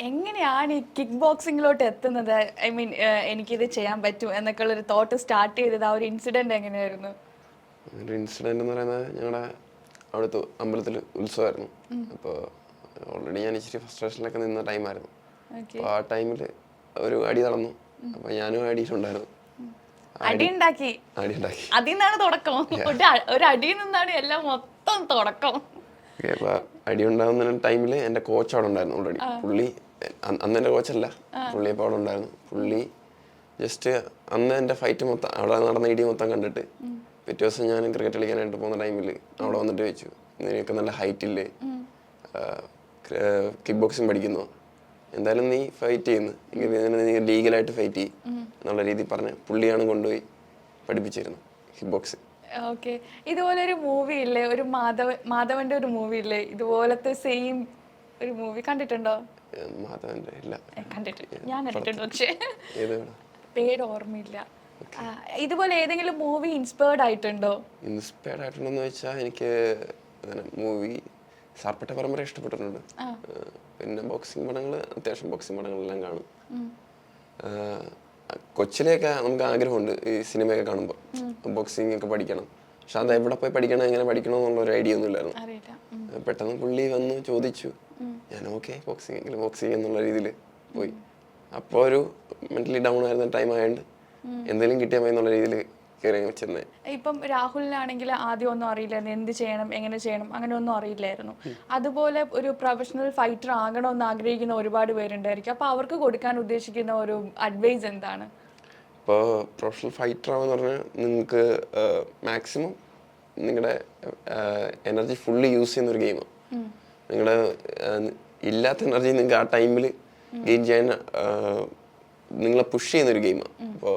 എങ്ങനെയാണ് ഈ കിക്ക് ബോക്സിങ്ങിലോട്ട് എത്തുന്നത്? ഐ മീൻ എനിക്കിത് ചെയ്യാൻ പറ്റും എന്നൊക്കെ ഉള്ളൊരു തോട്ട് സ്റ്റാർട്ട് ചെയ്തത് ആ ഒരു ഇൻസിഡന്റ് എങ്ങനെയായിരുന്നു? ഒരു ഇൻസിഡന്റ് എന്ന് പറയുന്നത് ഞങ്ങളുടെ അവിടുത്തെ അമ്പലത്തിൽ ഉത്സവമായിരുന്നു. അപ്പോൾ ഓൾറെഡി ഞാൻ ഇച്ചിരി ഫ്രസ്ട്രേഷനിലൊക്കെ നിന്ന ടൈമായിരുന്നു. അപ്പോൾ ആ ടൈമിൽ ഒരു അടി നടന്നു. അപ്പോൾ ഞാനും അടിയിട്ടുണ്ടായിരുന്നു. അടി ഉണ്ടാക്കി. അതിൽ നിന്നാണ് തുടക്കം. ഒരു അടിയിൽ നിന്നാണ് എല്ലാം മൊത്തം തുടക്കം. അപ്പോൾ അടി ഉണ്ടാകുന്ന ടൈമിൽ എൻ്റെ കോച്ച് അവിടെ ഉണ്ടായിരുന്നു ഓൾറെഡി. പുള്ളി അന്ന് എൻ്റെ കോച്ചല്ല, പുള്ളി ഇപ്പോൾ അവിടെ ഉണ്ടായിരുന്നു. പുള്ളി ജസ്റ്റ് അന്ന് എൻ്റെ ഫൈറ്റ് മൊത്തം അവിടെ നടന്ന ഇടി മൊത്തം കണ്ടിട്ട് പിറ്റേ ദിവസം ഞാൻ ക്രിക്കറ്റ് കളിക്കാനായിട്ട് പോകുന്ന ടൈമിൽ അവിടെ വന്നിട്ട് വെച്ചു, നിനക്ക് നല്ല ഹൈറ്റില്ലേ, കിക്ക് ബോക്സിങ് പഠിക്കുന്നു, എന്തായാലും നീ ഫൈറ്റ് ചെയ്യുന്നു, നീ ലീഗലായിട്ട് ഫൈറ്റ് ചെയ്യും എന്നുള്ള രീതിയിൽ പറഞ്ഞ് പുള്ളിയാണ് കൊണ്ടുപോയി പഠിപ്പിച്ചിരുന്നു കിക്ക് ബോക്സിങ്. ഓക്കെ, ഇതുപോലെ ഒരു മൂവി ഇല്ലേ, ഒരു മാധവന്റെ ഒരു മൂവി ഇല്ലേ, ഇതുപോലത്തെ സെയിം ഒരു മൂവി കണ്ടിട്ടുണ്ടോ? മാധവന്റെ ഇല്ല, കണ്ടിട്ടുണ്ട്, ഞാൻ കണ്ടിട്ടുണ്ട്, പക്ഷേ പേര് ഓർമ്മയില്ല. ഇതുപോലെ ഏതെങ്കിലും മൂവി ഇൻസ്പയർഡ് ആയിട്ടുണ്ടോ? ഇൻസ്പയർഡ് ആയിട്ടുണ്ടോന്ന് വെച്ചാൽ എനിക്ക് മൂവി സാർപ്പട്ട പരമ്പര ഇഷ്ടപ്പെട്ടിട്ടുണ്ട്. പിന്നെ ബോക്സിംഗ് പടങ്ങൾ, അത്യാവശ്യം ബോക്സിംഗ് പടങ്ങളെല്ലാം കാണും. കൊച്ചിലെയൊക്കെ നമുക്ക് ആഗ്രഹമുണ്ട് ഈ സിനിമയൊക്കെ കാണുമ്പോൾ ബോക്സിംഗ് ഒക്കെ പഠിക്കണം. പക്ഷെ അത് എവിടെ പോയി പഠിക്കണം, എങ്ങനെ പഠിക്കണം എന്നുള്ള ഒരു ഐഡിയ ഒന്നും ഇല്ലായിരുന്നു. പെട്ടെന്ന് പുള്ളി വന്ന് ചോദിച്ചു, ഞാൻ ഓക്കെ ബോക്സിംഗ് എന്നുള്ള രീതിയിൽ പോയി. അപ്പോൾ ഒരു മെന്റലി ഡൗൺ ആയിരുന്ന ടൈം ആയതുകൊണ്ട് എന്തെങ്കിലും കിട്ടിയാൽ മതി എന്നുള്ള രീതിയിൽ കയറി വെച്ചിരുന്നത്. ഇപ്പം രാഹുലിനാണെങ്കിൽ ആദ്യം ഒന്നും അറിയില്ലായിരുന്നു, എന്ത് ചെയ്യണം എങ്ങനെ ചെയ്യണം അങ്ങനെ ഒന്നും അറിയില്ലായിരുന്നു. അതുപോലെ ഒരു പ്രൊഫഷണൽ ഫൈറ്റർ ആകണമെന്ന് ആഗ്രഹിക്കുന്ന ഒരുപാട് പേരുണ്ടായിരിക്കും. അപ്പോൾ അവർക്ക് കൊടുക്കാൻ ഉദ്ദേശിക്കുന്ന ഒരു അഡ്വൈസ് എന്താണ്? ഇപ്പോൾ പ്രൊഫഷണൽ ഫൈറ്റർ ആണെന്ന് പറഞ്ഞാൽ നിങ്ങൾക്ക് മാക്സിമം നിങ്ങളുടെ എനർജി ഫുള്ളി യൂസ് ചെയ്യുന്ന ഒരു ഗെയിമാണ്. നിങ്ങളുടെ ഇല്ലാത്ത എനർജി നിങ്ങൾക്ക് ആ ടൈമിൽ ഗെയിൻ ചെയ്യാൻ നിങ്ങളെ പുഷ് ചെയ്യുന്നൊരു ഗെയിമാണ്. അപ്പോൾ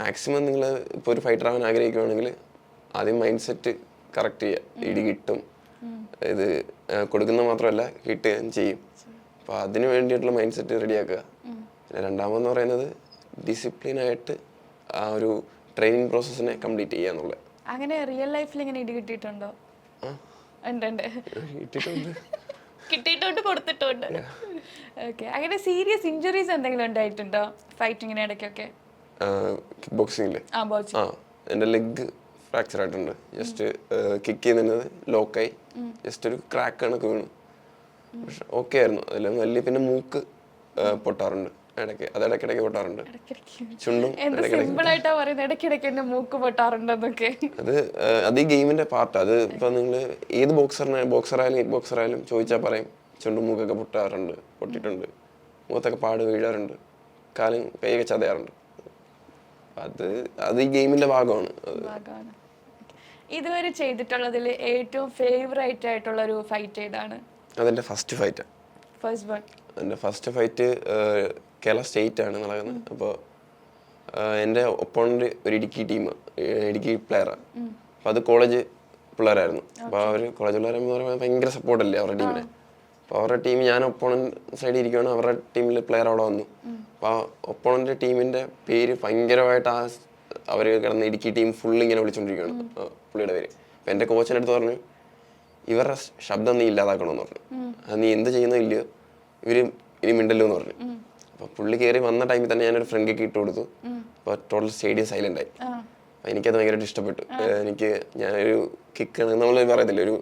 മാക്സിമം നിങ്ങൾ ഇപ്പോൾ ഒരു ഫൈറ്റർ ആവാൻ ആഗ്രഹിക്കുകയാണെങ്കിൽ ആദ്യം മൈൻഡ് സെറ്റ് കറക്റ്റ് ചെയ്യുക. ഇടി കിട്ടും, ഇത് കൊടുക്കുന്ന മാത്രമല്ല കിട്ടുകയും ചെയ്യും. അപ്പോൾ അതിന് വേണ്ടിയിട്ടുള്ള മൈൻഡ് സെറ്റ് റെഡിയാക്കുക. പിന്നെ രണ്ടാമതെന്ന് പറയുന്നത് ഡിസിപ്ലിനായിട്ട് ആ ഒരു ട്രെയിനിങ് പ്രോസസ്സിനെ കംപ്ലീറ്റ് ചെയ്യുക എന്നുള്ളത്. അങ്ങനെ റിയൽ ലൈഫിൽ ഇങ്ങനെ ഇടി കിട്ടിയിട്ടുണ്ടോ? കിട്ടിയിട്ടുണ്ട്, കൊടുത്തിട്ടുണ്ട്. ഓക്കെ, അങ്ങനെ സീരിയസ് ഇഞ്ചുറീസ് എന്തെങ്കിലും ഉണ്ടായിട്ടുണ്ടോ ഫൈറ്റിങ്ങിന് ഇടയ്ക്കൊക്കെ? ബോക്സിംഗില് എൻ്റെ ലെഗ് ഫ്രാക്ചർ ആയിട്ടുണ്ട്. ജസ്റ്റ് കിക്ക് ചെയ്യുന്നത് ലോക്കായി ജസ്റ്റ് ഒരു ക്രാക്ക് കണക്ക് വീണു. പക്ഷെ ഓക്കെ ആയിരുന്നു. അതിലും വലിയ പിന്നെ മൂക്ക് പൊട്ടാറുണ്ട് ഇടയ്ക്ക്, അത് ഇടയ്ക്കിടയ്ക്ക് പൊട്ടാറുണ്ട്. ചുണ്ടും ഇടയ്ക്കിടയ്ക്ക് മൂക്ക് പൊട്ടാറുണ്ടെന്നൊക്കെ. അത് ഈ ഗെയിമിന്റെ പാർട്ട്. അത് ഇപ്പൊ നിങ്ങൾ ഏത് ബോക്സറായാലും കിക്ക് ബോക്സറായാലും ചോദിച്ചാൽ പറയും ചുണ്ടും മൂക്കൊക്കെ പൊട്ടിയിട്ടുണ്ട്, മുഖത്തൊക്കെ പാട് വീഴാറുണ്ട്, കാലും കൈയൊക്കെ ചതയാറുണ്ട്. അത് ഈ ഗെയിമിന്റെ ഭാഗമാണ്. ഇതുവരെ ചെയ്തിട്ടുള്ളതിൽ ഏറ്റവും ഫേവറേറ്റ് ആയിട്ടുള്ള ഒരു ഫൈറ്റ് ഏതാണ്? അതെന്റെ ഫസ്റ്റ് ഫൈറ്റ്. എൻ്റെ ഫസ്റ്റ് ഫൈറ്റ് കേരള സ്റ്റേറ്റ് ആണ് നടക്കുന്നത്. അപ്പോൾ എൻ്റെ ഒപ്പോണന്റ് ഒരു ഇടുക്കി പ്ലെയറാണ്. അപ്പോൾ അത് കോളേജ് പിള്ളേരായിരുന്നു. അപ്പോൾ അവർ കോളേജ് പിള്ളേരെന്ന് പറയുമ്പോൾ ഭയങ്കര സപ്പോർട്ടല്ലേ അവരുടെ ടീമിനെ. അപ്പോൾ അവരുടെ ടീം, ഞാൻ ഒപ്പോണന്റ് സൈഡിൽ ഇരിക്കുകയാണ്, അവരുടെ ടീമിൽ പ്ലെയർ അവിടെ വന്നു. അപ്പോൾ ആ ഒപ്പോണന്റ് ടീമിന്റെ പേര് ഭയങ്കരമായിട്ട് അവർ കിടന്ന് ഇടുക്കി ടീം ഫുൾ ഇങ്ങനെ വിളിച്ചുകൊണ്ടിരിക്കുകയാണ് പുള്ളിയുടെ പേര്. അപ്പം എൻ്റെ കോച്ചിൻ്റെ അടുത്ത് പറഞ്ഞു, ഇവരുടെ ശബ്ദം നീ ഇല്ലാതാക്കണമെന്ന് പറഞ്ഞു. അത് നീ എന്ത് ചെയ്യുന്നോ ഇല്ലയോ ഇവർ ഇനി മിണ്ടല്ലോ എന്ന് പറഞ്ഞു. അപ്പോൾ പുള്ളി കയറി വന്ന ടൈമിൽ തന്നെ ഞാനൊരു ഫ്രണ്ട് കിക്ക് ഇട്ട് കൊടുത്തു. അപ്പോൾ ടോട്ടൽ സ്റ്റേഡിയം സൈലന്റ് ആയി. അപ്പോൾ എനിക്കത് ഭയങ്കരമായിട്ട് ഇഷ്ടപ്പെട്ടു. ഞാനൊരു കിക്ക് നമ്മൾ പറയത്തില്ല, ഒരു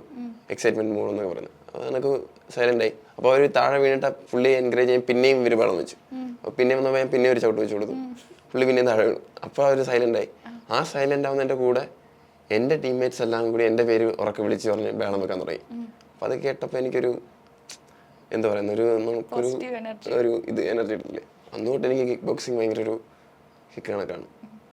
എക്സൈറ്റ്മെന്റ് മൂഡ് എന്നൊക്കെ പറയുന്നത്, അത് എനിക്ക് സൈലന്റ് ആയി. അപ്പോൾ അവർ താഴെ വീണിട്ട് പുള്ളി എൻകറേജ് ചെയ്യാൻ പിന്നെയും ഇവർ ബഹളം വെച്ചു. അപ്പോൾ പിന്നെ വന്നപ്പോൾ ഞാൻ പിന്നെ ഒരു ചവിട്ട് വെച്ച് കൊടുത്തു, പുള്ളി പിന്നെയും താഴെ വീണു. അപ്പോൾ അവർ സൈലന്റ് ആയി. ആ സൈലന്റ് ആവുന്നതിൻ്റെ കൂടെ എൻ്റെ ടീംമേറ്റ്സ് എല്ലാം കൂടി എൻ്റെ പേര് ഉറക്കെ വിളിച്ച് പറഞ്ഞ് ബഹളം വെക്കാൻ തുടങ്ങി. അപ്പോൾ അത് കേട്ടപ്പോൾ എനിക്കൊരു എന്താ പറയുന്ന നമുക്കൊരു ഇത് എനർജി കിട്ടില്ലേ. അന്നുതൊട്ട് എനിക്ക് കിക്ക് ബോക്സിങ് ഭയങ്കര ഒരു കിക്ക് കണക്കാണ്.